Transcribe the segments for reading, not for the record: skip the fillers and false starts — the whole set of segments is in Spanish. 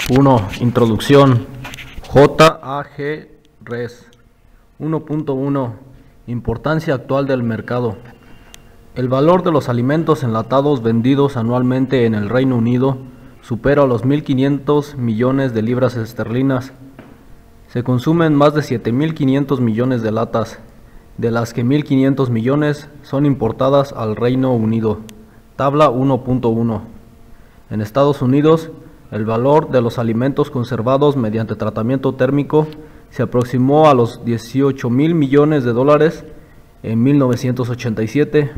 1. Introducción. JAG Res 1.1. Importancia actual del mercado. El valor de los alimentos enlatados vendidos anualmente en el Reino Unido supera los 1.500 millones de libras esterlinas. Se consumen más de 7.500 millones de latas, de las que 1.500 millones son importadas al Reino Unido. Tabla 1.1. En Estados Unidos, el valor de los alimentos conservados mediante tratamiento térmico se aproximó a los 18.000 millones de dólares en 1987.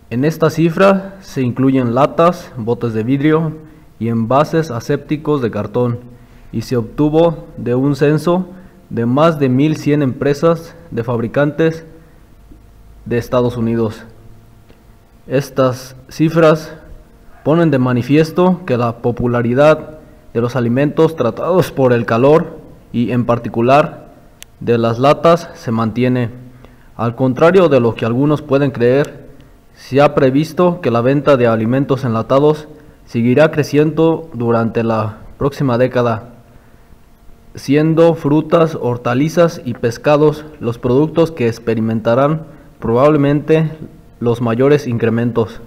En esta cifra se incluyen latas, botes de vidrio y envases asépticos de cartón, y se obtuvo de un censo de más de 1.100 empresas de fabricantes de Estados Unidos. Estas cifras ponen de manifiesto que la popularidad de los alimentos tratados por el calor y en particular de las latas se mantiene. Al contrario de lo que algunos pueden creer, se ha previsto que la venta de alimentos enlatados seguirá creciendo durante la próxima década, siendo frutas, hortalizas y pescados los productos que experimentarán probablemente los mayores incrementos.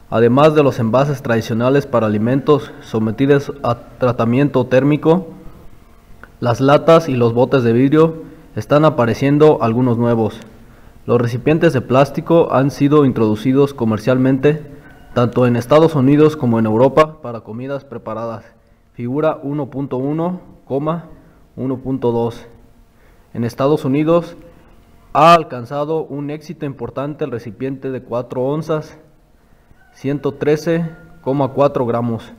Además de los envases tradicionales para alimentos sometidos a tratamiento térmico, las latas y los botes de vidrio están apareciendo algunos nuevos. Los recipientes de plástico han sido introducidos comercialmente tanto en Estados Unidos como en Europa para comidas preparadas. Figura 1.1, 1.2. En Estados Unidos ha alcanzado un éxito importante el recipiente de 4 onzas, 113,4 gramos,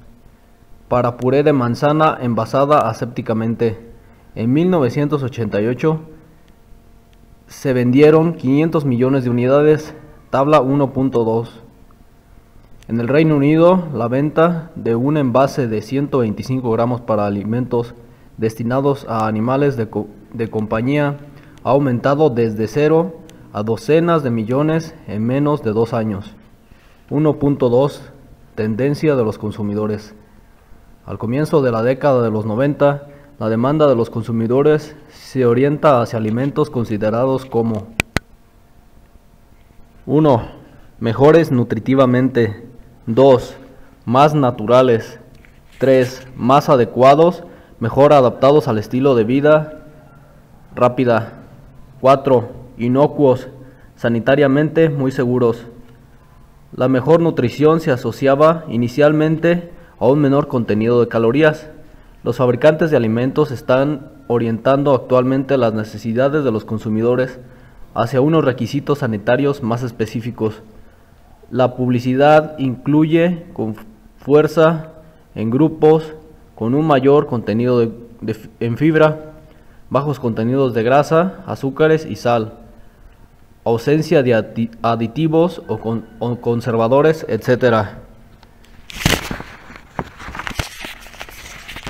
para puré de manzana envasada asépticamente. En 1988 se vendieron 500 millones de unidades, tabla 1.2. En el Reino Unido, la venta de un envase de 125 gramos para alimentos destinados a animales de compañía ha aumentado desde 0 a docenas de millones en menos de 2 años. 1.2. Tendencia de los consumidores. Al comienzo de la década de los 90, la demanda de los consumidores se orienta hacia alimentos considerados como 1. Mejores nutritivamente. 2. Más naturales. 3. Más adecuados, mejor adaptados al estilo de vida rápida. 4. Inocuos, sanitariamente muy seguros. La mejor nutrición se asociaba inicialmente a un menor contenido de calorías. Los fabricantes de alimentos están orientando actualmente las necesidades de los consumidores hacia unos requisitos sanitarios más específicos. La publicidad incluye con fuerza en grupos con un mayor contenido en fibra, bajos contenidos de grasa, azúcares y sal, ausencia de aditivos o conservadores, etc.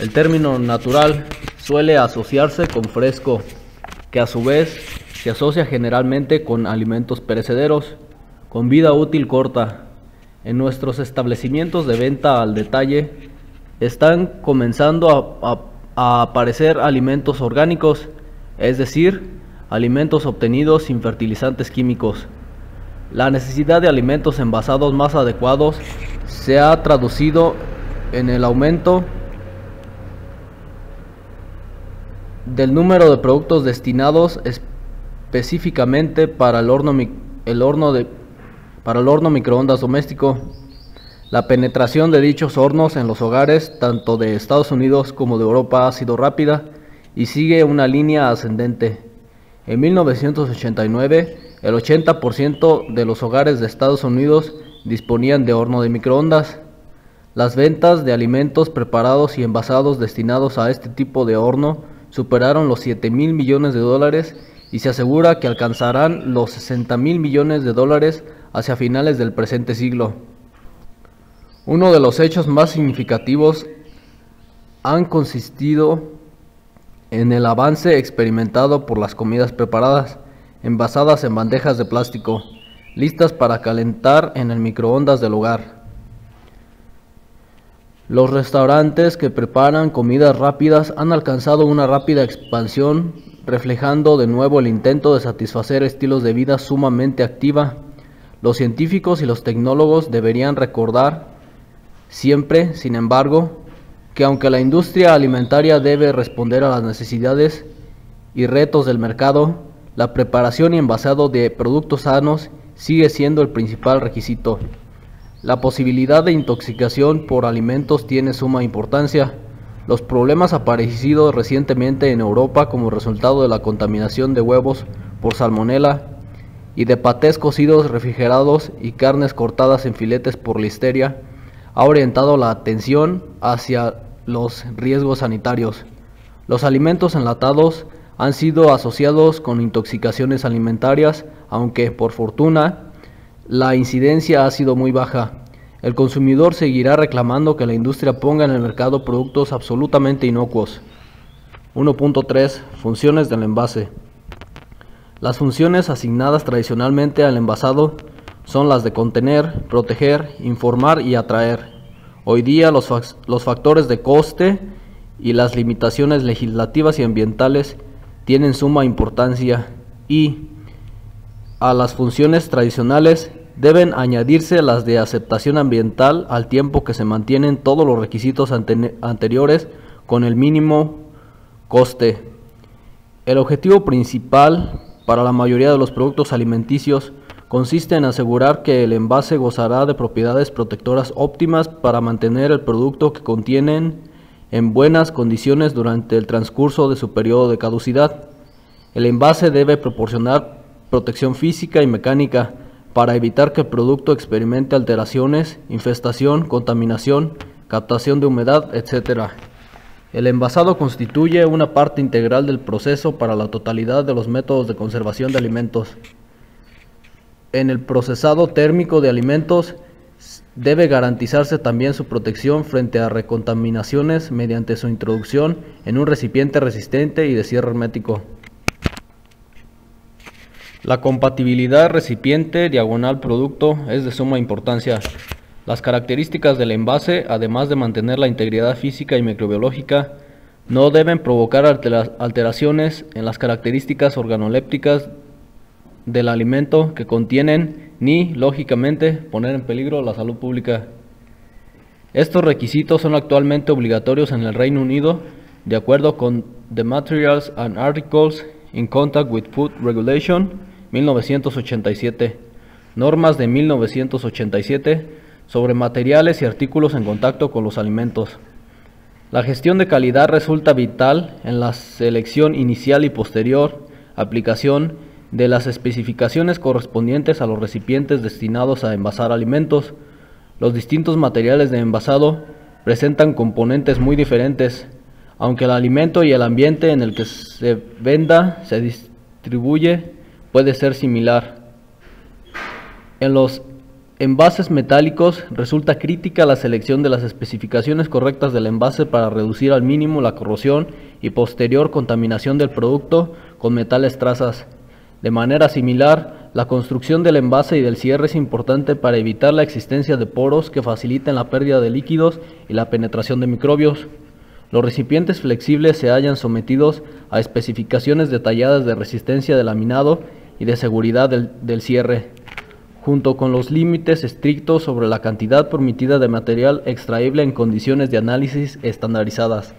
El término natural suele asociarse con fresco, que a su vez se asocia generalmente con alimentos perecederos, con vida útil corta. En nuestros establecimientos de venta al detalle están comenzando a aparecer alimentos orgánicos, es decir, alimentos obtenidos sin fertilizantes químicos. La necesidad de alimentos envasados más adecuados se ha traducido en el aumento del número de productos destinados específicamente para el horno microondas doméstico. La penetración de dichos hornos en los hogares, tanto de Estados Unidos como de Europa, ha sido rápida y sigue una línea ascendente. En 1989, el 80% de los hogares de Estados Unidos disponían de horno de microondas. Las ventas de alimentos preparados y envasados destinados a este tipo de horno superaron los 7.000 millones de dólares y se asegura que alcanzarán los 60.000 millones de dólares hacia finales del presente siglo. Uno de los hechos más significativos han consistido en el avance experimentado por las comidas preparadas, envasadas en bandejas de plástico, listas para calentar en el microondas del hogar. Los restaurantes que preparan comidas rápidas han alcanzado una rápida expansión, reflejando de nuevo el intento de satisfacer estilos de vida sumamente activa. Los científicos y los tecnólogos deberían recordar siempre, sin embargo, que aunque la industria alimentaria debe responder a las necesidades y retos del mercado, la preparación y envasado de productos sanos sigue siendo el principal requisito. La posibilidad de intoxicación por alimentos tiene suma importancia. Los problemas aparecidos recientemente en Europa como resultado de la contaminación de huevos por salmonela y de patés cocidos refrigerados y carnes cortadas en filetes por listeria ha orientado la atención hacia los riesgos sanitarios. Los alimentos enlatados han sido asociados con intoxicaciones alimentarias, aunque por fortuna la incidencia ha sido muy baja. El consumidor seguirá reclamando que la industria ponga en el mercado productos absolutamente inocuos. 1.3. Funciones del envase. Las funciones asignadas tradicionalmente al envasado son las de contener, proteger, informar y atraer. Hoy día los factores de coste y las limitaciones legislativas y ambientales tienen suma importancia y a las funciones tradicionales deben añadirse las de aceptación ambiental al tiempo que se mantienen todos los requisitos anteriores con el mínimo coste. El objetivo principal para la mayoría de los productos alimenticios consiste en asegurar que el envase gozará de propiedades protectoras óptimas para mantener el producto que contienen en buenas condiciones durante el transcurso de su periodo de caducidad. El envase debe proporcionar protección física y mecánica para evitar que el producto experimente alteraciones, infestación, contaminación, captación de humedad, etc. El envasado constituye una parte integral del proceso para la totalidad de los métodos de conservación de alimentos. En el procesado térmico de alimentos debe garantizarse también su protección frente a recontaminaciones mediante su introducción en un recipiente resistente y de cierre hermético. La compatibilidad recipiente/producto es de suma importancia. Las características del envase, además de mantener la integridad física y microbiológica, no deben provocar alteraciones en las características organolépticas del alimento que contienen ni, lógicamente, poner en peligro la salud pública. Estos requisitos son actualmente obligatorios en el Reino Unido, de acuerdo con The Materials and Articles in Contact with Food Regulation 1987, normas de 1987 sobre materiales y artículos en contacto con los alimentos. La gestión de calidad resulta vital en la selección inicial y posterior aplicación de las especificaciones correspondientes a los recipientes destinados a envasar alimentos. Los distintos materiales de envasado presentan componentes muy diferentes, aunque el alimento y el ambiente en el que se distribuye puede ser similar. En los envases metálicos resulta crítica la selección de las especificaciones correctas del envase para reducir al mínimo la corrosión y posterior contaminación del producto con metales trazas. De manera similar, la construcción del envase y del cierre es importante para evitar la existencia de poros que faciliten la pérdida de líquidos y la penetración de microbios. Los recipientes flexibles se hallan sometidos a especificaciones detalladas de resistencia de laminado y de seguridad del cierre, junto con los límites estrictos sobre la cantidad permitida de material extraíble en condiciones de análisis estandarizadas.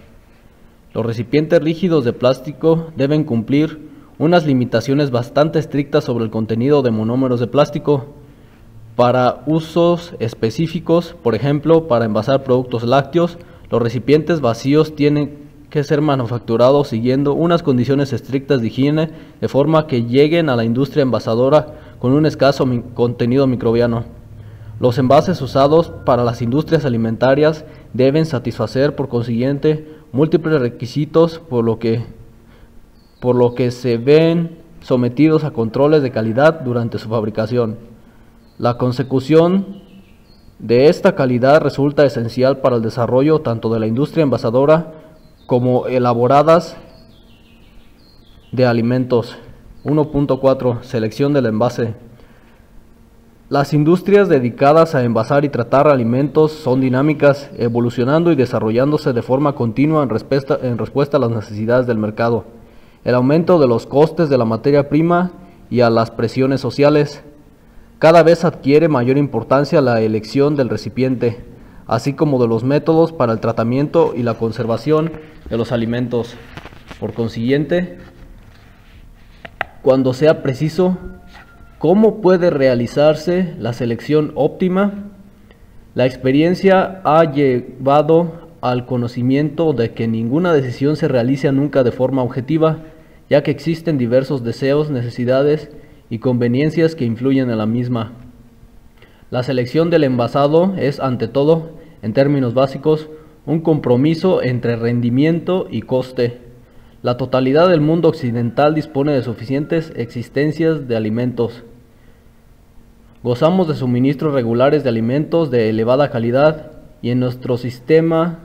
Los recipientes rígidos de plástico deben cumplir unas limitaciones bastante estrictas sobre el contenido de monómeros de plástico para usos específicos. Por ejemplo, para envasar productos lácteos, los recipientes vacíos tienen que ser manufacturados siguiendo unas condiciones estrictas de higiene, de forma que lleguen a la industria envasadora con un escaso contenido microbiano. Los envases usados para las industrias alimentarias deben satisfacer, por consiguiente, múltiples requisitos, por lo que se ven sometidos a controles de calidad durante su fabricación. La consecución de esta calidad resulta esencial para el desarrollo tanto de la industria envasadora como elaboradas de alimentos. 1.4. Selección del envase. Las industrias dedicadas a envasar y tratar alimentos son dinámicas, evolucionando y desarrollándose de forma continua en respuesta a las necesidades del mercado, el aumento de los costes de la materia prima y a las presiones sociales. Cada vez adquiere mayor importancia la elección del recipiente, así como de los métodos para el tratamiento y la conservación de los alimentos. Por consiguiente, cuando sea preciso, ¿cómo puede realizarse la selección óptima? La experiencia ha llevado al conocimiento de que ninguna decisión se realiza nunca de forma objetiva, ya que existen diversos deseos, necesidades y conveniencias que influyen en la misma. La selección del envasado es, ante todo, en términos básicos, un compromiso entre rendimiento y coste. La totalidad del mundo occidental dispone de suficientes existencias de alimentos. Gozamos de suministros regulares de alimentos de elevada calidad y en nuestro sistema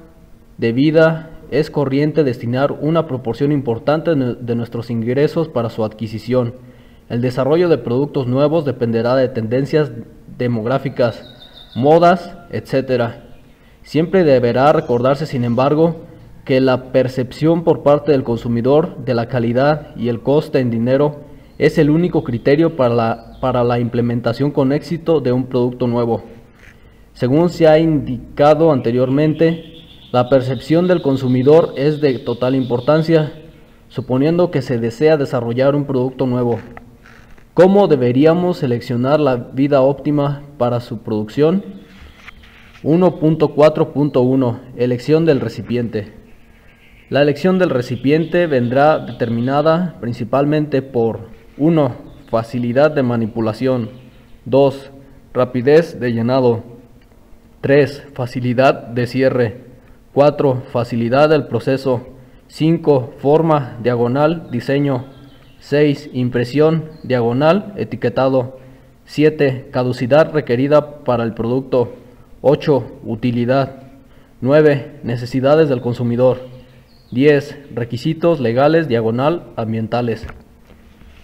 de vida es corriente destinar una proporción importante de nuestros ingresos para su adquisición. El desarrollo de productos nuevos dependerá de tendencias demográficas, modas, etc. Siempre deberá recordarse, sin embargo, que la percepción por parte del consumidor de la calidad y el coste en dinero es el único criterio para la implementación con éxito de un producto nuevo. Según se ha indicado anteriormente, la percepción del consumidor es de total importancia, suponiendo que se desea desarrollar un producto nuevo. ¿Cómo deberíamos seleccionar la vida óptima para su producción? 1.4.1 Elección del recipiente. La elección del recipiente vendrá determinada principalmente por 1. Facilidad de manipulación. 2. Rapidez de llenado. 3. Facilidad de cierre. 4. Facilidad del proceso. 5. Forma, diagonal, diseño. 6. Impresión, diagonal, etiquetado. 7. Caducidad requerida para el producto. 8. Utilidad. 9. Necesidades del consumidor. 10. Requisitos legales, diagonal, ambientales.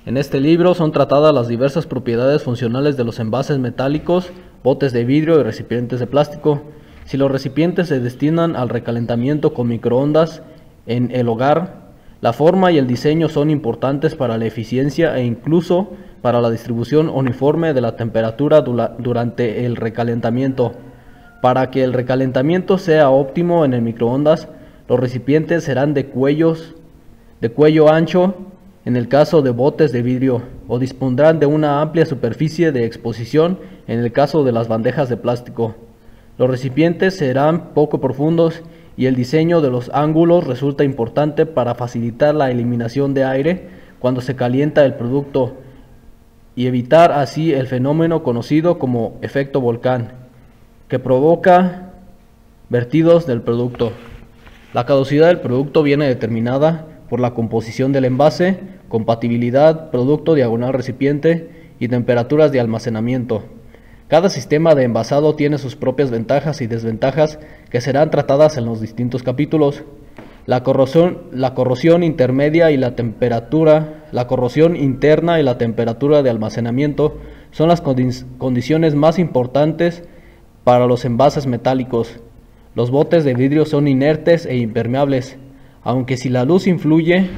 En este libro son tratadas las diversas propiedades funcionales de los envases metálicos, botes de vidrio y recipientes de plástico. Si los recipientes se destinan al recalentamiento con microondas en el hogar, la forma y el diseño son importantes para la eficiencia e incluso para la distribución uniforme de la temperatura durante el recalentamiento. Para que el recalentamiento sea óptimo en el microondas, los recipientes serán de cuello ancho en el caso de botes de vidrio, o dispondrán de una amplia superficie de exposición en el caso de las bandejas de plástico. Los recipientes serán poco profundos y el diseño de los ángulos resulta importante para facilitar la eliminación de aire cuando se calienta el producto y evitar así el fenómeno conocido como efecto volcán, que provoca vertidos del producto. La caducidad del producto viene determinada por la composición del envase, compatibilidad, producto diagonal recipiente y temperaturas de almacenamiento. Cada sistema de envasado tiene sus propias ventajas y desventajas que serán tratadas en los distintos capítulos. La corrosión intermedia y la corrosión interna y la temperatura de almacenamiento son las condiciones más importantes para los envases metálicos. Los botes de vidrio son inertes e impermeables, aunque si la luz influye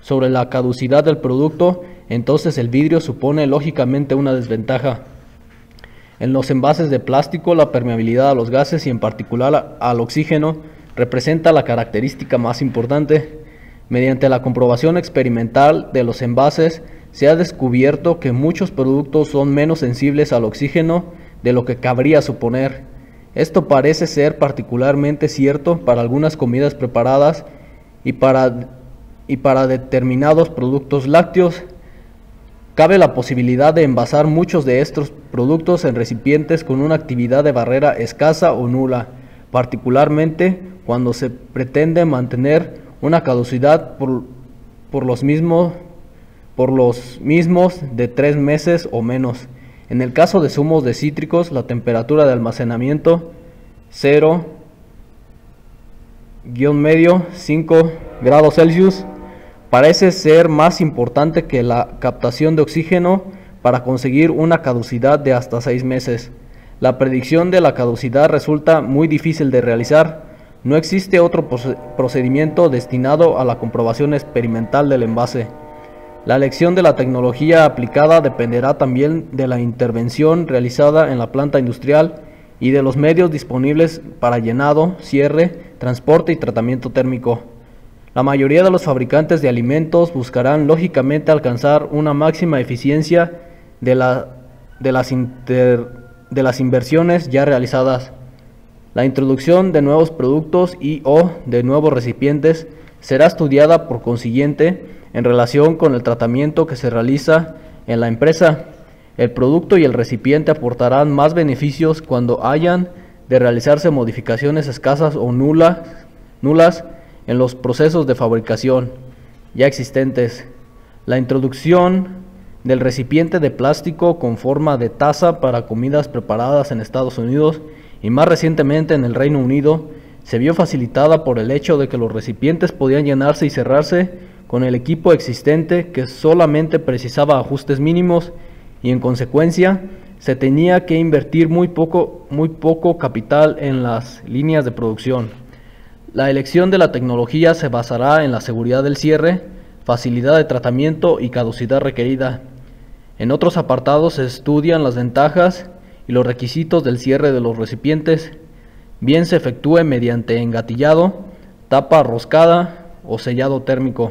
sobre la caducidad del producto, entonces el vidrio supone lógicamente una desventaja. En los envases de plástico, la permeabilidad a los gases y en particular al oxígeno representa la característica más importante. Mediante la comprobación experimental de los envases, se ha descubierto que muchos productos son menos sensibles al oxígeno de lo que cabría suponer. Esto parece ser particularmente cierto para algunas comidas preparadas y para determinados productos lácteos. Cabe la posibilidad de envasar muchos de estos productos en recipientes con una actividad de barrera escasa o nula, particularmente cuando se pretende mantener una caducidad por los mismos de 3 meses o menos. En el caso de zumos de cítricos, la temperatura de almacenamiento 0-5 grados Celsius parece ser más importante que la captación de oxígeno para conseguir una caducidad de hasta 6 meses. La predicción de la caducidad resulta muy difícil de realizar. No existe otro procedimiento destinado a la comprobación experimental del envase. La elección de la tecnología aplicada dependerá también de la intervención realizada en la planta industrial y de los medios disponibles para llenado, cierre, transporte y tratamiento térmico. La mayoría de los fabricantes de alimentos buscarán lógicamente alcanzar una máxima eficiencia de las inversiones ya realizadas. La introducción de nuevos productos y/o de nuevos recipientes será estudiada por consiguiente en relación con el tratamiento que se realiza en la empresa. El producto y el recipiente aportarán más beneficios cuando hayan de realizarse modificaciones escasas o nulas en los procesos de fabricación ya existentes. La introducción del recipiente de plástico con forma de taza para comidas preparadas en Estados Unidos y más recientemente en el Reino Unido se vio facilitada por el hecho de que los recipientes podían llenarse y cerrarse con el equipo existente, que solamente precisaba ajustes mínimos y en consecuencia se tenía que invertir muy poco capital en las líneas de producción. La elección de la tecnología se basará en la seguridad del cierre, facilidad de tratamiento y caducidad requerida. En otros apartados se estudian las ventajas y los requisitos del cierre de los recipientes, bien se efectúe mediante engatillado, tapa roscada o sellado térmico.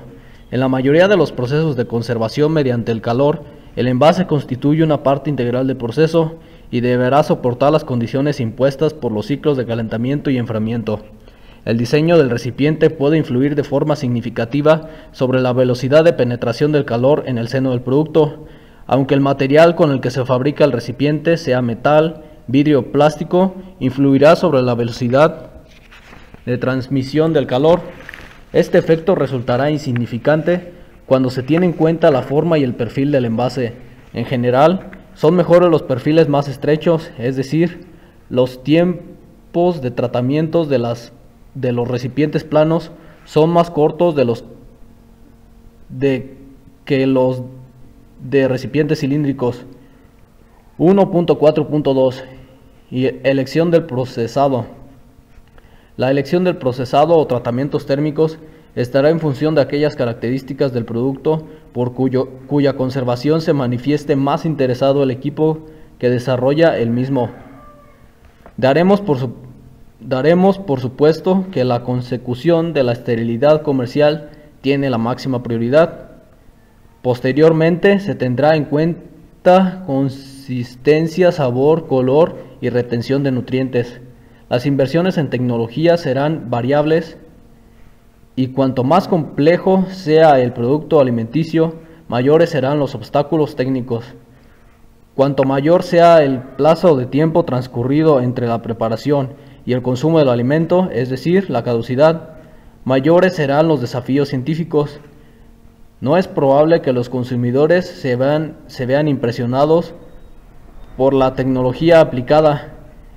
En la mayoría de los procesos de conservación mediante el calor, el envase constituye una parte integral del proceso y deberá soportar las condiciones impuestas por los ciclos de calentamiento y enfriamiento. El diseño del recipiente puede influir de forma significativa sobre la velocidad de penetración del calor en el seno del producto, aunque el material con el que se fabrica el recipiente, sea metal, vidrio o plástico, influirá sobre la velocidad de transmisión del calor. Este efecto resultará insignificante cuando se tiene en cuenta la forma y el perfil del envase. En general, son mejores los perfiles más estrechos, es decir, los tiempos de tratamiento de los recipientes planos son más cortos que los de recipientes cilíndricos. 1.4.2 y elección del procesado. La elección del procesado o tratamientos térmicos estará en función de aquellas características del producto por cuya conservación se manifieste más interesado el equipo que desarrolla el mismo. Daremos por supuesto que la consecución de la esterilidad comercial tiene la máxima prioridad. Posteriormente se tendrá en cuenta consistencia, sabor, color y retención de nutrientes. Las inversiones en tecnología serán variables y cuanto más complejo sea el producto alimenticio, mayores serán los obstáculos técnicos. Cuanto mayor sea el plazo de tiempo transcurrido entre la preparación y el consumo del alimento, es decir, la caducidad, mayores serán los desafíos científicos. No es probable que los consumidores se vean impresionados por la tecnología aplicada.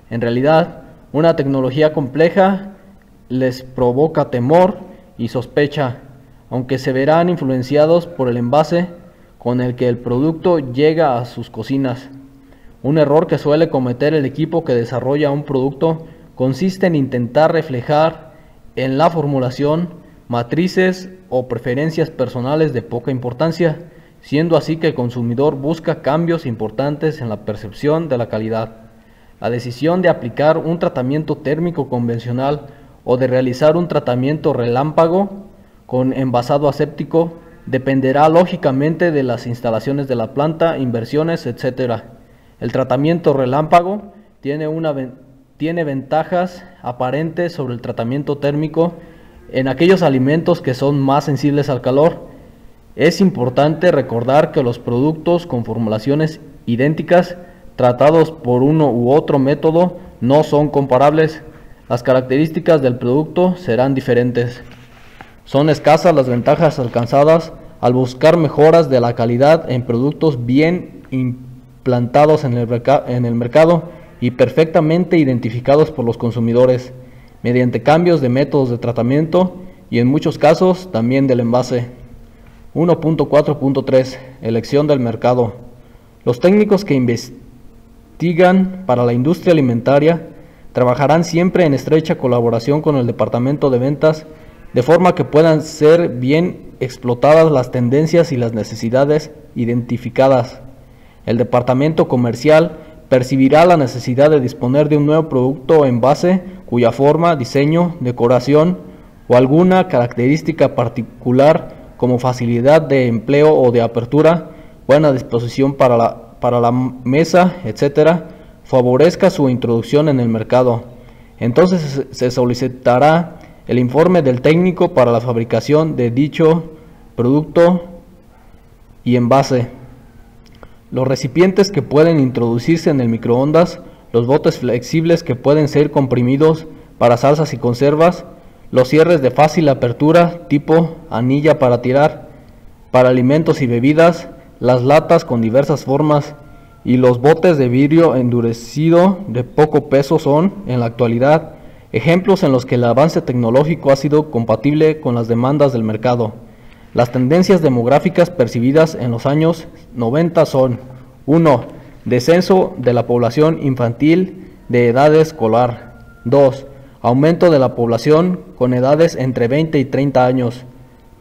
En realidad, una tecnología compleja les provoca temor y sospecha, aunque se verán influenciados por el envase con el que el producto llega a sus cocinas. Un error que suele cometer el equipo que desarrolla un producto consiste en intentar reflejar en la formulación matrices o preferencias personales de poca importancia, siendo así que el consumidor busca cambios importantes en la percepción de la calidad. La decisión de aplicar un tratamiento térmico convencional o de realizar un tratamiento relámpago con envasado aséptico dependerá lógicamente de las instalaciones de la planta, inversiones, etc. El tratamiento relámpago tiene ventajas aparentes sobre el tratamiento térmico en aquellos alimentos que son más sensibles al calor. Es importante recordar que los productos con formulaciones idénticas tratados por uno u otro método no son comparables. Las características del producto serán diferentes. Son escasas las ventajas alcanzadas al buscar mejoras de la calidad en productos bien implantados en el mercado y perfectamente identificados por los consumidores, mediante cambios de métodos de tratamiento y en muchos casos también del envase. 1.4.3 Elección del mercado. Los técnicos que investigan para la industria alimentaria trabajarán siempre en estrecha colaboración con el departamento de ventas, de forma que puedan ser bien explotadas las tendencias y las necesidades identificadas. El departamento comercial percibirá la necesidad de disponer de un nuevo producto o envase cuya forma, diseño, decoración o alguna característica particular como facilidad de empleo o de apertura, buena disposición para la mesa, etcétera, favorezca su introducción en el mercado. Entonces se solicitará el informe del técnico para la fabricación de dicho producto y envase. Los recipientes que pueden introducirse en el microondas, los botes flexibles que pueden ser comprimidos para salsas y conservas, los cierres de fácil apertura tipo anilla para tirar, para alimentos y bebidas, las latas con diversas formas y los botes de vidrio endurecido de poco peso son, en la actualidad, ejemplos en los que el avance tecnológico ha sido compatible con las demandas del mercado. Las tendencias demográficas percibidas en los años 90 son: 1. Descenso de la población infantil de edad escolar. 2. Aumento de la población con edades entre 20 y 30 años.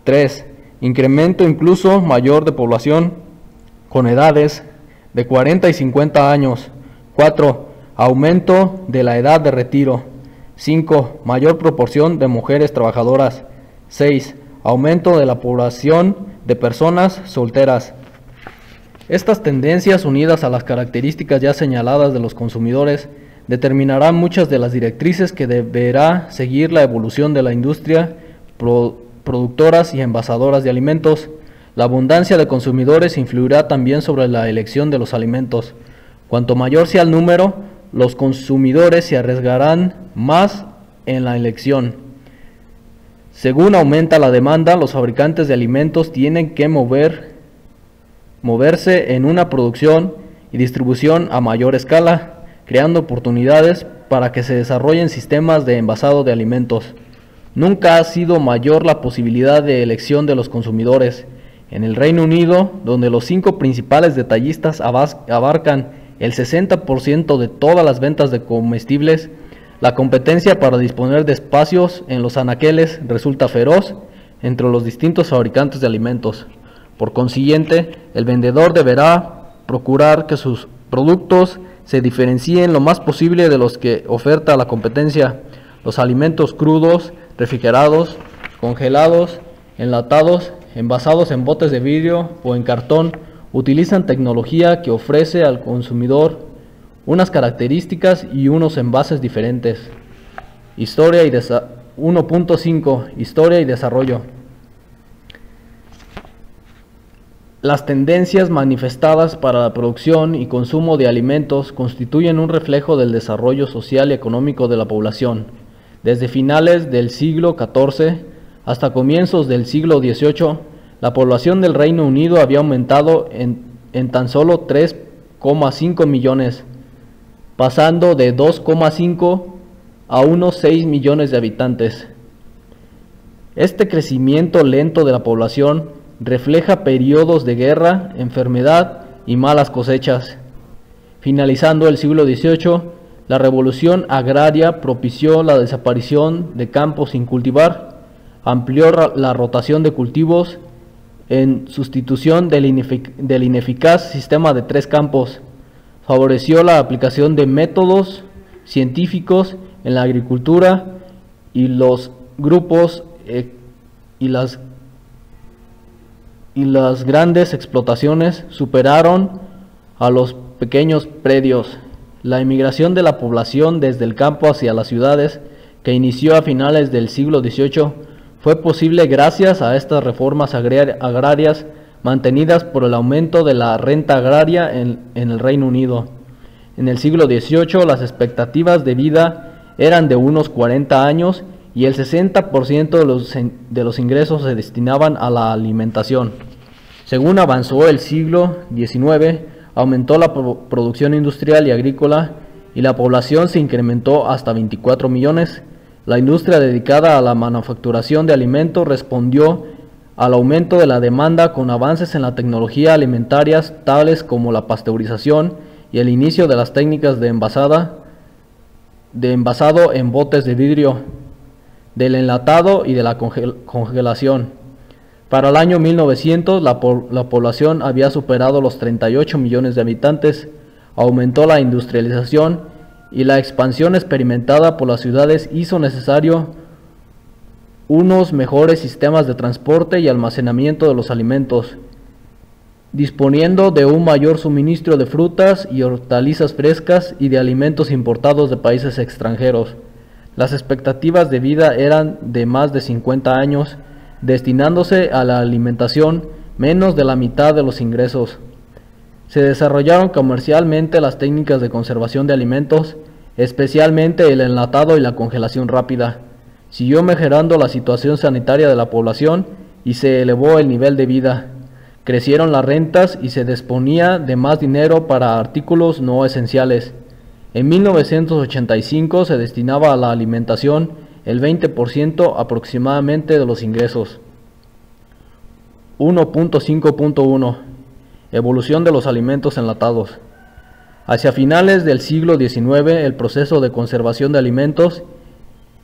3. Incremento incluso mayor de población con edades de 40 y 50 años. 4. Aumento de la edad de retiro. 5. Mayor proporción de mujeres trabajadoras. 6. Aumento de la población de personas solteras. Estas tendencias, unidas a las características ya señaladas de los consumidores, determinarán muchas de las directrices que deberá seguir la evolución de la industria productoras y envasadoras de alimentos. La abundancia de consumidores influirá también sobre la elección de los alimentos. Cuanto mayor sea el número, los consumidores se arriesgarán más en la elección. Según aumenta la demanda, los fabricantes de alimentos tienen que moverse en una producción y distribución a mayor escala, creando oportunidades para que se desarrollen sistemas de envasado de alimentos. Nunca ha sido mayor la posibilidad de elección de los consumidores. En el Reino Unido, donde los 5 principales detallistas abarcan el 60% de todas las ventas de comestibles, la competencia para disponer de espacios en los anaqueles resulta feroz entre los distintos fabricantes de alimentos. Por consiguiente, el vendedor deberá procurar que sus productos se diferencien lo más posible de los que oferta la competencia. Los alimentos crudos, refrigerados, congelados, enlatados, envasados en botes de vidrio o en cartón, utilizan tecnología que ofrece al consumidor unas características y unos envases diferentes. 1.5 Historia y desarrollo. Las tendencias manifestadas para la producción y consumo de alimentos constituyen un reflejo del desarrollo social y económico de la población. Desde finales del siglo XIV hasta comienzos del siglo XVIII, la población del Reino Unido había aumentado en tan solo 3,5 millones, pasando de 2,5 a unos 6 millones de habitantes. Este crecimiento lento de la población refleja periodos de guerra, enfermedad y malas cosechas. Finalizando el siglo XVIII, la revolución agraria propició la desaparición de campos sin cultivar, amplió la rotación de cultivos en sustitución del ineficaz sistema de 3 campos, favoreció la aplicación de métodos científicos en la agricultura y los grupos y las grandes explotaciones superaron a los pequeños predios. La emigración de la población desde el campo hacia las ciudades, que inició a finales del siglo XVIII, fue posible gracias a estas reformas agrarias mantenidas por el aumento de la renta agraria en el Reino Unido. En el siglo XVIII las expectativas de vida eran de unos 40 años y el 60% de los ingresos se destinaban a la alimentación. Según avanzó el siglo XIX, aumentó la producción industrial y agrícola y la población se incrementó hasta 24 millones. La industria dedicada a la manufacturación de alimentos respondió al aumento de la demanda con avances en la tecnología alimentarias tales como la pasteurización y el inicio de las técnicas de envasado en botes de vidrio, del enlatado y de la congelación. Para el año 1900 la población había superado los 38 millones de habitantes, aumentó la industrialización y la expansión experimentada por las ciudades hizo necesario unos mejores sistemas de transporte y almacenamiento de los alimentos, disponiendo de un mayor suministro de frutas y hortalizas frescas y de alimentos importados de países extranjeros. Las expectativas de vida eran de más de 50 años, destinándose a la alimentación menos de la mitad de los ingresos. Se desarrollaron comercialmente las técnicas de conservación de alimentos, especialmente el enlatado y la congelación rápida. Siguió mejorando la situación sanitaria de la población y se elevó el nivel de vida. Crecieron las rentas y se disponía de más dinero para artículos no esenciales. En 1985 se destinaba a la alimentación el 20% aproximadamente de los ingresos. 1.5.1 Evolución de los alimentos enlatados. Hacia finales del siglo XIX, el proceso de conservación de alimentos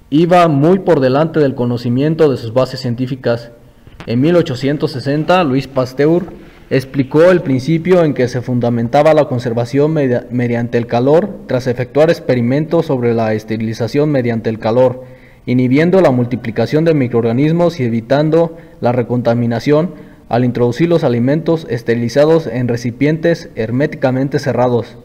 iba muy por delante del conocimiento de sus bases científicas. En 1860, Louis Pasteur explicó el principio en que se fundamentaba la conservación mediante el calor, tras efectuar experimentos sobre la esterilización mediante el calor, inhibiendo la multiplicación de microorganismos y evitando la recontaminación al introducir los alimentos esterilizados en recipientes herméticamente cerrados.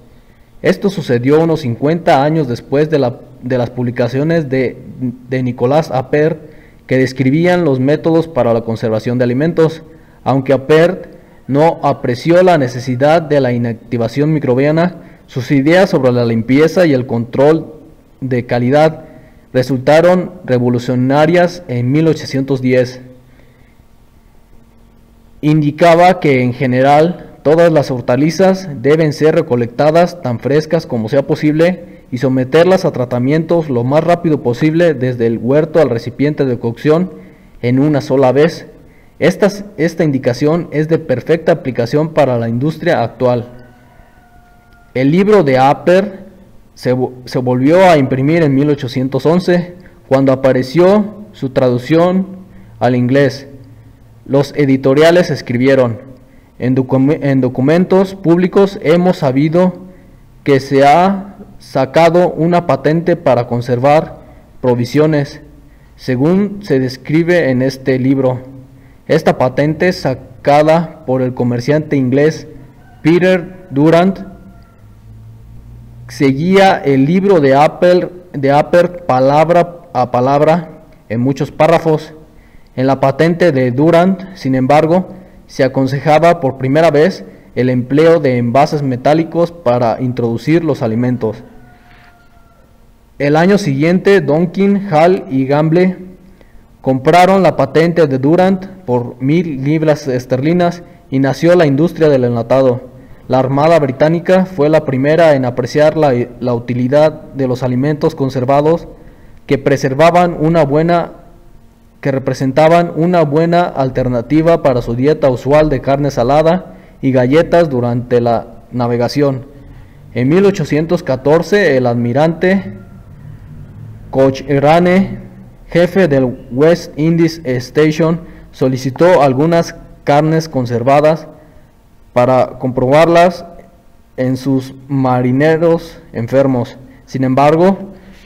Esto sucedió unos 50 años después de las publicaciones de Nicolas Appert, que describían los métodos para la conservación de alimentos. Aunque Appert no apreció la necesidad de la inactivación microbiana, sus ideas sobre la limpieza y el control de calidad resultaron revolucionarias en 1810. Indicaba que en general todas las hortalizas deben ser recolectadas tan frescas como sea posible y someterlas a tratamientos lo más rápido posible desde el huerto al recipiente de cocción en una sola vez. Esta indicación es de perfecta aplicación para la industria actual. El libro de Appert se volvió a imprimir en 1811, cuando apareció su traducción al inglés. Los editoriales escribieron: en documentos públicos hemos sabido que se ha sacado una patente para conservar provisiones, según se describe en este libro. Esta patente, sacada por el comerciante inglés Peter Durant, seguía el libro de Appert palabra a palabra en muchos párrafos. En la patente de Durant, sin embargo, se aconsejaba por primera vez el empleo de envases metálicos para introducir los alimentos. El año siguiente, Donkin, Hall y Gamble compraron la patente de Durant por 1,000 libras esterlinas y nació la industria del enlatado. La Armada Británica fue la primera en apreciar la utilidad de los alimentos conservados que representaban una buena alternativa para su dieta usual de carne salada y galletas durante la navegación. En 1814, el almirante Cochrane, jefe del West Indies Station, solicitó algunas carnes conservadas para comprobarlas en sus marineros enfermos. Sin embargo,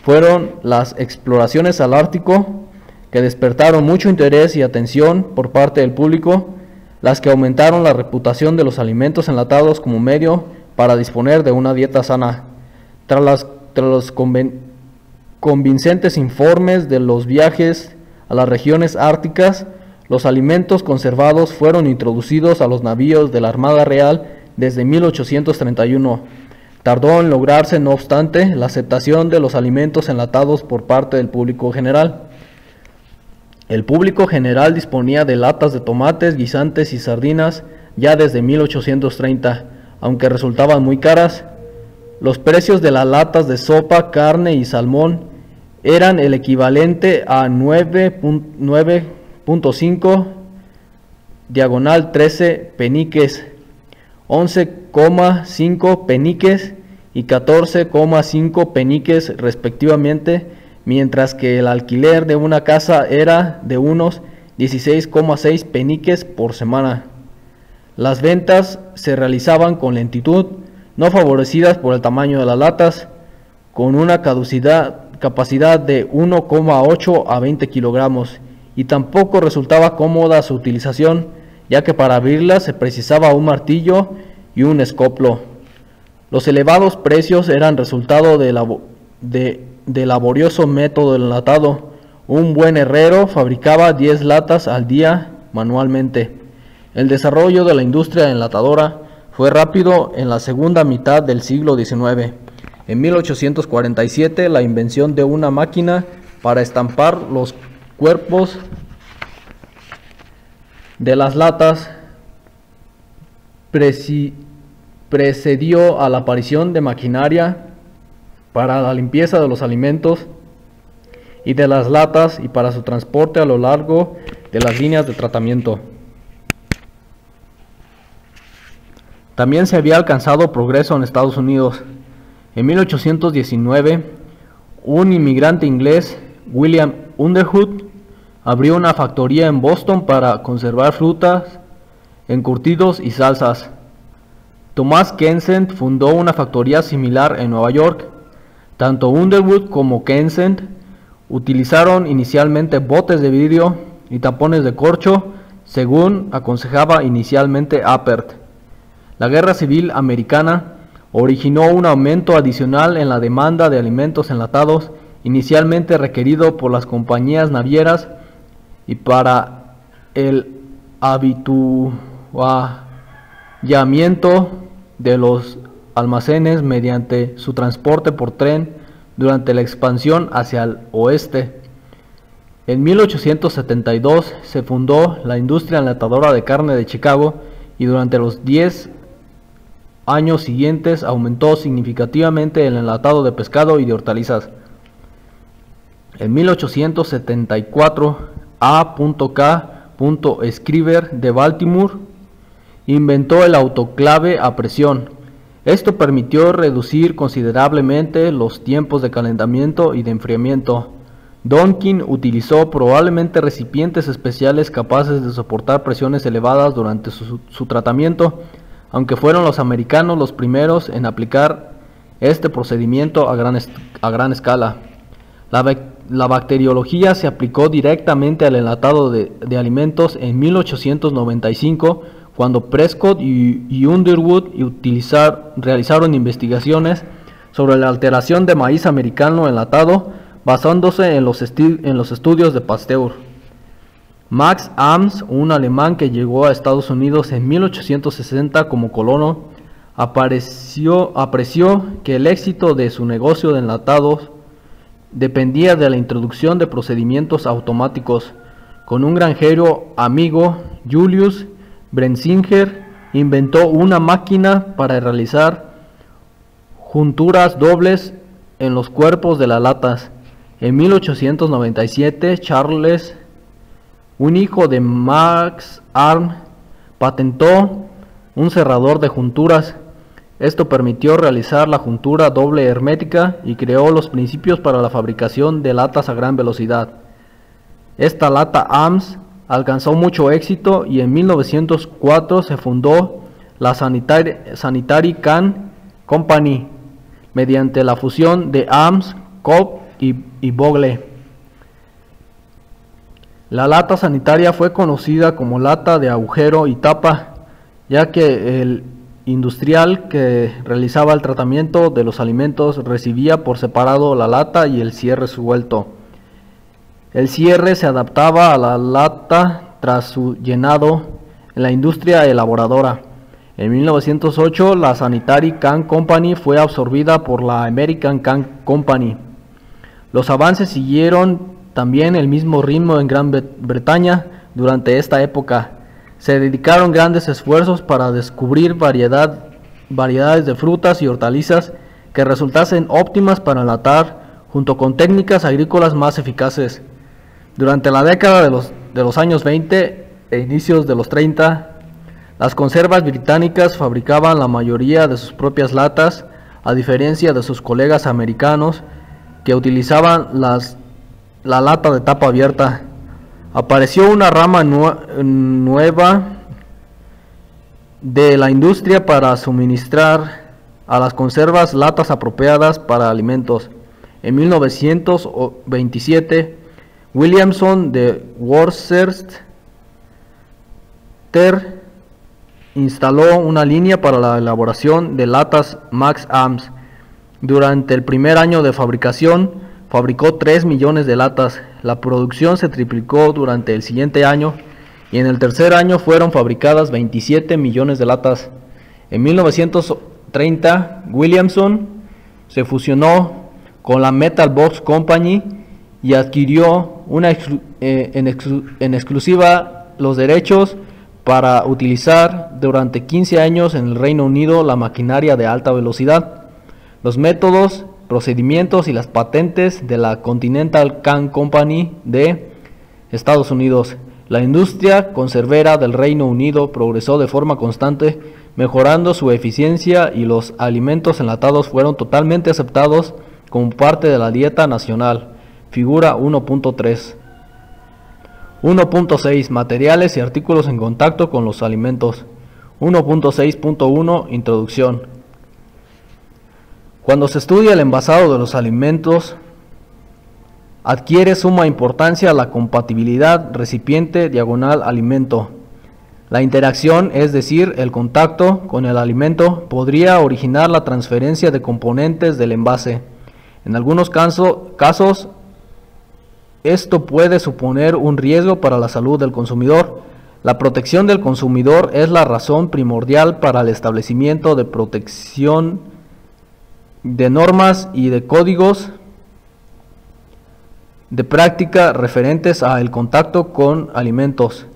fueron las exploraciones al Ártico, que despertaron mucho interés y atención por parte del público, las que aumentaron la reputación de los alimentos enlatados como medio para disponer de una dieta sana. Tras los convincentes informes de los viajes a las regiones árticas, los alimentos conservados fueron introducidos a los navíos de la Armada Real desde 1831. Tardó en lograrse, no obstante, la aceptación de los alimentos enlatados por parte del público general. El público general disponía de latas de tomates, guisantes y sardinas ya desde 1830, aunque resultaban muy caras. Los precios de las latas de sopa, carne y salmón eran el equivalente a 9.5 diagonal 13 peniques, 11,5 peniques y 14,5 peniques respectivamente, mientras que el alquiler de una casa era de unos 16,6 peniques por semana. Las ventas se realizaban con lentitud, no favorecidas por el tamaño de las latas, con una capacidad de 1,8 a 20 kilogramos, y tampoco resultaba cómoda su utilización, ya que para abrirlas se precisaba un martillo y un escoplo. Los elevados precios eran resultado de laborioso método del enlatado. Un buen herrero fabricaba 10 latas al día manualmente. El desarrollo de la industria enlatadora fue rápido en la segunda mitad del siglo XIX. En 1847, la invención de una máquina para estampar los cuerpos de las latas precedió a la aparición de maquinaria para la limpieza de los alimentos y de las latas y para su transporte a lo largo de las líneas de tratamiento. También se había alcanzado progreso en Estados Unidos. En 1819, un inmigrante inglés, William Underwood, abrió una factoría en Boston para conservar frutas, encurtidos y salsas. Thomas Kenseth fundó una factoría similar en Nueva York. Tanto Underwood como Kenseth utilizaron inicialmente botes de vidrio y tapones de corcho, según aconsejaba inicialmente Appert. La Guerra Civil Americana originó un aumento adicional en la demanda de alimentos enlatados, inicialmente requerido por las compañías navieras, y para el habituallamiento de los almacenes mediante su transporte por tren durante la expansión hacia el oeste. En 1872 se fundó la industria enlatadora de carne de Chicago, y durante los 10 años siguientes aumentó significativamente el enlatado de pescado y de hortalizas. En 1874, A.K. Scriber de Baltimore inventó el autoclave a presión. Esto permitió reducir considerablemente los tiempos de calentamiento y de enfriamiento. Donkin utilizó probablemente recipientes especiales capaces de soportar presiones elevadas durante su tratamiento, aunque fueron los americanos los primeros en aplicar este procedimiento a gran escala. La bacteriología se aplicó directamente al enlatado de alimentos en 1895, cuando Prescott y Underwood realizaron investigaciones sobre la alteración de maíz americano enlatado, basándose en los estudios de Pasteur. Max Ams, un alemán que llegó a Estados Unidos en 1860 como colono, apreció que el éxito de su negocio de enlatados dependía de la introducción de procedimientos automáticos. Con un granjero amigo, Julius Brensinger inventó una máquina para realizar junturas dobles en los cuerpos de las latas. En 1897, Charles, un hijo de Max Arm, patentó un cerrador de junturas. Esto permitió realizar la juntura doble hermética y creó los principios para la fabricación de latas a gran velocidad. Esta lata AMS alcanzó mucho éxito y en 1904 se fundó la Sanitary Can Company mediante la fusión de AMS, Cobb y Bogle. La lata sanitaria fue conocida como lata de agujero y tapa, ya que el industrial que realizaba el tratamiento de los alimentos recibía por separado la lata y el cierre suelto. El cierre se adaptaba a la lata tras su llenado en la industria elaboradora. En 1908 la Sanitary Can Company fue absorbida por la American Can Company. Los avances siguieron también el mismo ritmo en Gran Bretaña durante esta época. Se dedicaron grandes esfuerzos para descubrir variedades de frutas y hortalizas que resultasen óptimas para enlatar, junto con técnicas agrícolas más eficaces. Durante la década de los años 20, e inicios de los 30, las conservas británicas fabricaban la mayoría de sus propias latas, a diferencia de sus colegas americanos que utilizaban la lata de tapa abierta. Apareció una rama nueva de la industria para suministrar a las conservas latas apropiadas para alimentos. En 1927, Williamson de Worcester instaló una línea para la elaboración de latas Max Ams. Durante el primer año de fabricación, fabricó 3 millones de latas. La producción se triplicó durante el siguiente año y en el tercer año fueron fabricadas 27 millones de latas. En 1930, Williamson se fusionó con la Metal Box Company y adquirió en exclusiva los derechos para utilizar durante 15 años en el Reino Unido la maquinaria de alta velocidad, los métodos, procedimientos y las patentes de la Continental Can Company de Estados Unidos. La industria conservera del Reino Unido progresó de forma constante, mejorando su eficiencia, y los alimentos enlatados fueron totalmente aceptados como parte de la dieta nacional. Figura 1.3. 1.6 Materiales y artículos en contacto con los alimentos. 1.6.1 Introducción. Cuando se estudia el envasado de los alimentos, adquiere suma importancia la compatibilidad recipiente-alimento. La interacción, es decir, el contacto con el alimento, podría originar la transferencia de componentes del envase. En algunos casos, esto puede suponer un riesgo para la salud del consumidor. La protección del consumidor es la razón primordial para el establecimiento de protección de normas y de códigos de práctica referentes al contacto con alimentos.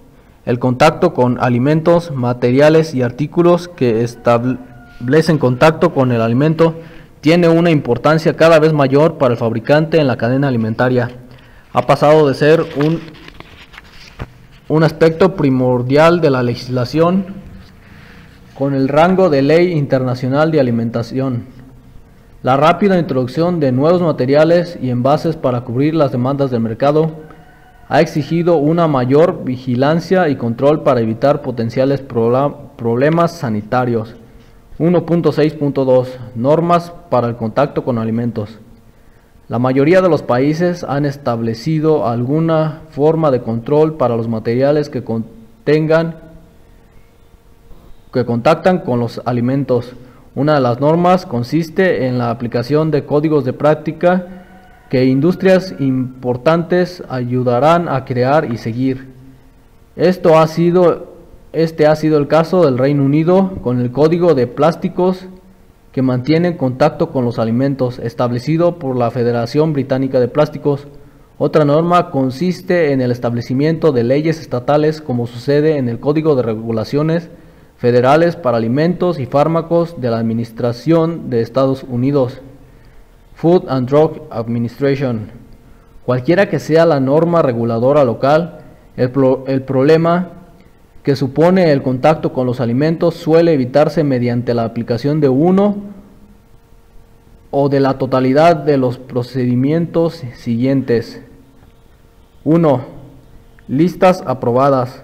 El contacto con alimentos, materiales y artículos que establecen contacto con el alimento tiene una importancia cada vez mayor para el fabricante en la cadena alimentaria. Ha pasado de ser un aspecto primordial de la legislación con el rango de ley internacional de alimentación. La rápida introducción de nuevos materiales y envases para cubrir las demandas del mercado ha exigido una mayor vigilancia y control para evitar potenciales problemas sanitarios. 1.6.2 Normas para el contacto con alimentos. La mayoría de los países han establecido alguna forma de control para los materiales que contactan con los alimentos. Una de las normas consiste en la aplicación de códigos de práctica que industrias importantes ayudarán a crear y seguir. Este ha sido el caso del Reino Unido con el Código de Plásticos que mantiene contacto con los alimentos, establecido por la Federación Británica de Plásticos. Otra norma consiste en el establecimiento de leyes estatales, como sucede en el Código de Regulaciones Federales para Alimentos y Fármacos de la Administración de Estados Unidos, Food and Drug Administration. Cualquiera que sea la norma reguladora local, el problema que supone el contacto con los alimentos suele evitarse mediante la aplicación de uno o de la totalidad de los procedimientos siguientes. 1. Listas aprobadas.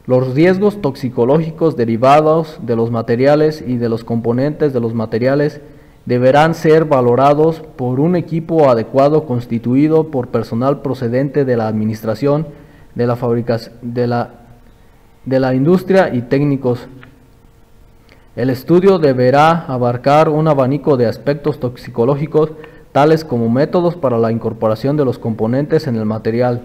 Los riesgos toxicológicos derivados de los materiales y de los componentes de los materiales deberán ser valorados por un equipo adecuado constituido por personal procedente de la administración, de la fabricación, de la industria y técnicos. El estudio deberá abarcar un abanico de aspectos toxicológicos, tales como métodos para la incorporación de los componentes en el material,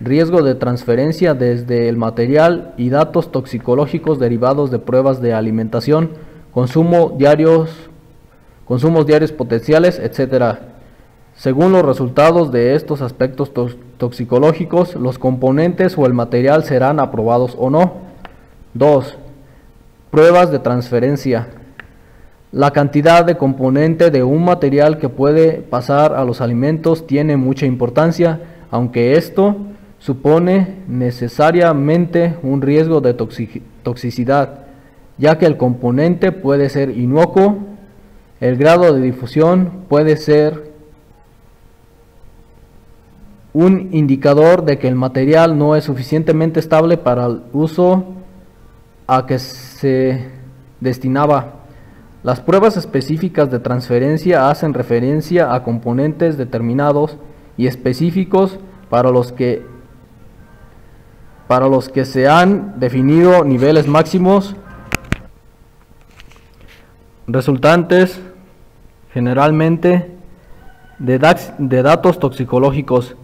riesgo de transferencia desde el material y datos toxicológicos derivados de pruebas de alimentación, consumos diarios potenciales, etc. Según los resultados de estos aspectos toxicológicos, los componentes o el material serán aprobados o no. 2. Pruebas de transferencia. La cantidad de componente de un material que puede pasar a los alimentos tiene mucha importancia, aunque esto supone necesariamente un riesgo de toxicidad, ya que el componente puede ser inocuo, el grado de difusión puede ser un indicador de que el material no es suficientemente estable para el uso a que se destinaba. Las pruebas específicas de transferencia hacen referencia a componentes determinados y específicos para los que se han definido niveles máximos resultantes generalmente de datos toxicológicos.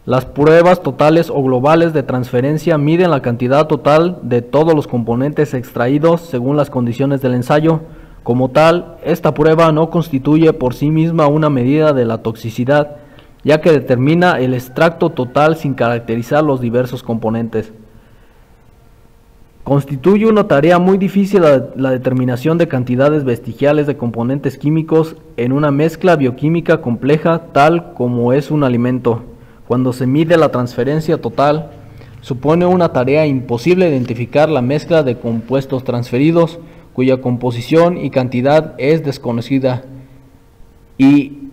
Las pruebas totales o globales de transferencia miden la cantidad total de todos los componentes extraídos según las condiciones del ensayo. Como tal, esta prueba no constituye por sí misma una medida de la toxicidad, ya que determina el extracto total sin caracterizar los diversos componentes. Constituye una tarea muy difícil la determinación de cantidades vestigiales de componentes químicos en una mezcla bioquímica compleja tal como es un alimento. Cuando se mide la transferencia total, supone una tarea imposible identificar la mezcla de compuestos transferidos, cuya composición y cantidad es desconocida y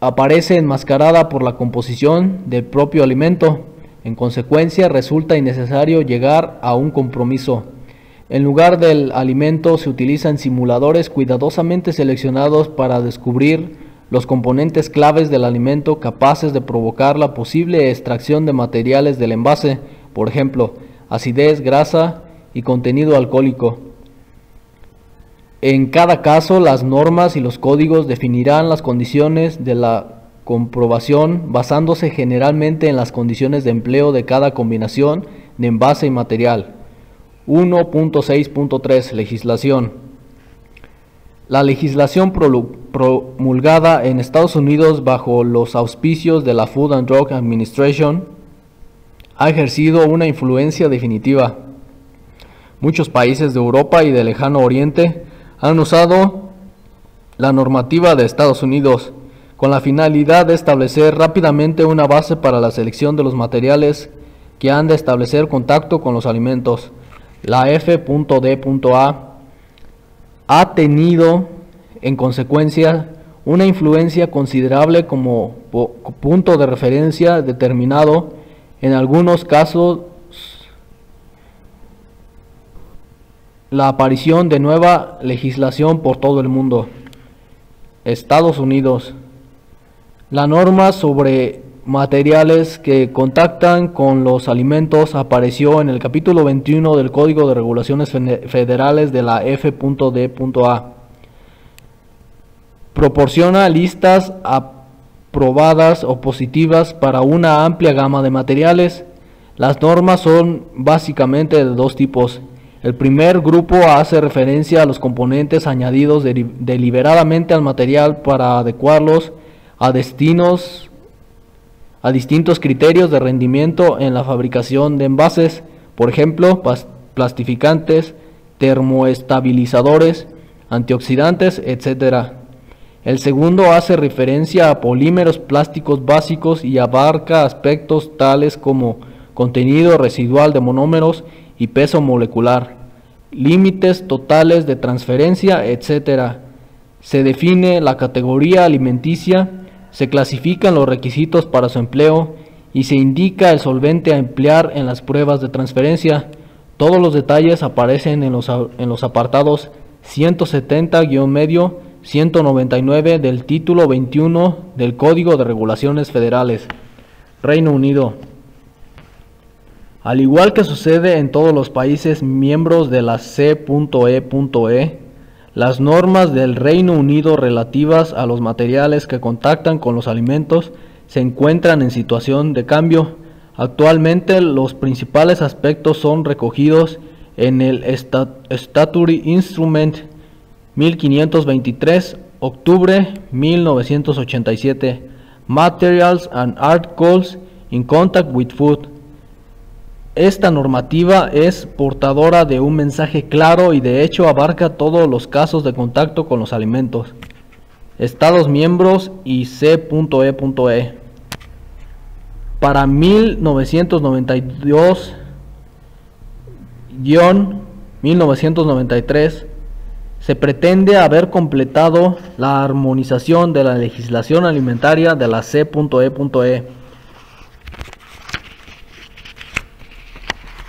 aparece enmascarada por la composición del propio alimento. En consecuencia, resulta innecesario llegar a un compromiso. En lugar del alimento se utilizan simuladores cuidadosamente seleccionados para descubrir los componentes claves del alimento capaces de provocar la posible extracción de materiales del envase, por ejemplo, acidez, grasa y contenido alcohólico. En cada caso, las normas y los códigos definirán las condiciones de la comprobación basándose generalmente en las condiciones de empleo de cada combinación de envase y material. 1.6.3 Legislación. La legislación promulgada en Estados Unidos bajo los auspicios de la Food and Drug Administration ha ejercido una influencia definitiva. Muchos países de Europa y del Lejano Oriente han usado la normativa de Estados Unidos con la finalidad de establecer rápidamente una base para la selección de los materiales que han de establecer contacto con los alimentos. La F.D.A. ha tenido, en consecuencia, una influencia considerable como punto de referencia determinado, en algunos casos, la aparición de nueva legislación por todo el mundo. Estados Unidos. La norma sobre materiales que contactan con los alimentos apareció en el capítulo 21 del Código de Regulaciones Federales de la F.D.A. Proporciona listas aprobadas o positivas para una amplia gama de materiales. Las normas son básicamente de dos tipos. El primer grupo hace referencia a los componentes añadidos deliberadamente al material para adecuarlos a distintos criterios de rendimiento en la fabricación de envases, por ejemplo, plastificantes, termoestabilizadores, antioxidantes, etc. El segundo hace referencia a polímeros plásticos básicos y abarca aspectos tales como contenido residual de monómeros y peso molecular, límites totales de transferencia, etc. Se define la categoría alimenticia, se clasifican los requisitos para su empleo y se indica el solvente a emplear en las pruebas de transferencia. Todos los detalles aparecen en los apartados 170-medio 199 del título 21 del Código de Regulaciones Federales. Reino Unido. Al igual que sucede en todos los países miembros de la C.E.E, las normas del Reino Unido relativas a los materiales que contactan con los alimentos se encuentran en situación de cambio. Actualmente los principales aspectos son recogidos en el Statutory Instrument 1523, octubre 1987, Materials and Articles in Contact with Food. Esta normativa es portadora de un mensaje claro y de hecho abarca todos los casos de contacto con los alimentos. Estados miembros y C.E.E. Para 1992-1993 se pretende haber completado la armonización de la legislación alimentaria de la CE.E.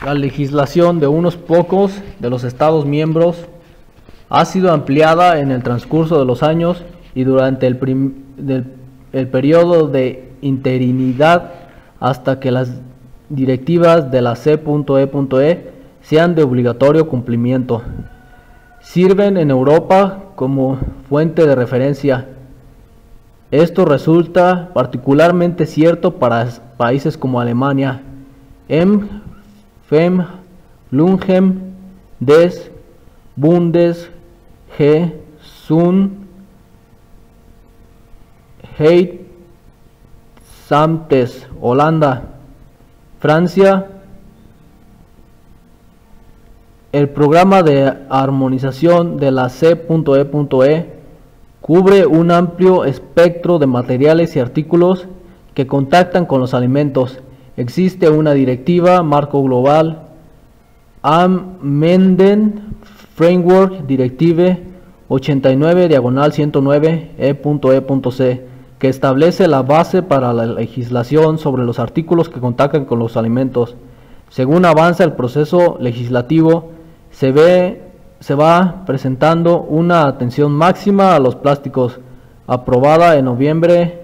La legislación de unos pocos de los Estados miembros ha sido ampliada en el transcurso de los años y durante el periodo de interinidad hasta que las directivas de la CE.E sean de obligatorio cumplimiento. Sirven en Europa como fuente de referencia. Esto resulta particularmente cierto para países como Alemania, FEM, Lungen, DES, Bundes, G, Sun, Heit, Samtes, Holanda, Francia. El programa de armonización de la CE.E cubre un amplio espectro de materiales y artículos que contactan con los alimentos. Existe una directiva marco global, Amendment Framework Directive 89/109/E.E.C, que establece la base para la legislación sobre los artículos que contactan con los alimentos. Según avanza el proceso legislativo, se va presentando una atención máxima a los plásticos, aprobada en noviembre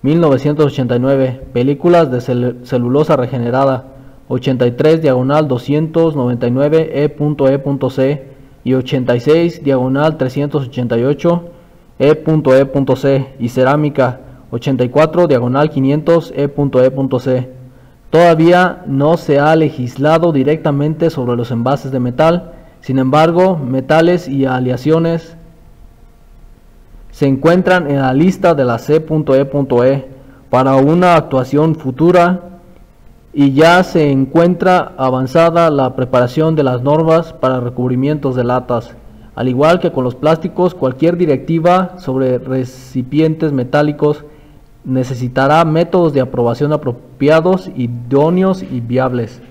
1989, películas de celulosa regenerada 83/299/E.E.C y 86/388/E.E.C y cerámica 84/500/E.E.C. Todavía no se ha legislado directamente sobre los envases de metal. Sin embargo, metales y aleaciones se encuentran en la lista de la CE.E para una actuación futura y ya se encuentra avanzada la preparación de las normas para recubrimientos de latas. Al igual que con los plásticos, cualquier directiva sobre recipientes metálicos necesitará métodos de aprobación apropiados, idóneos y viables.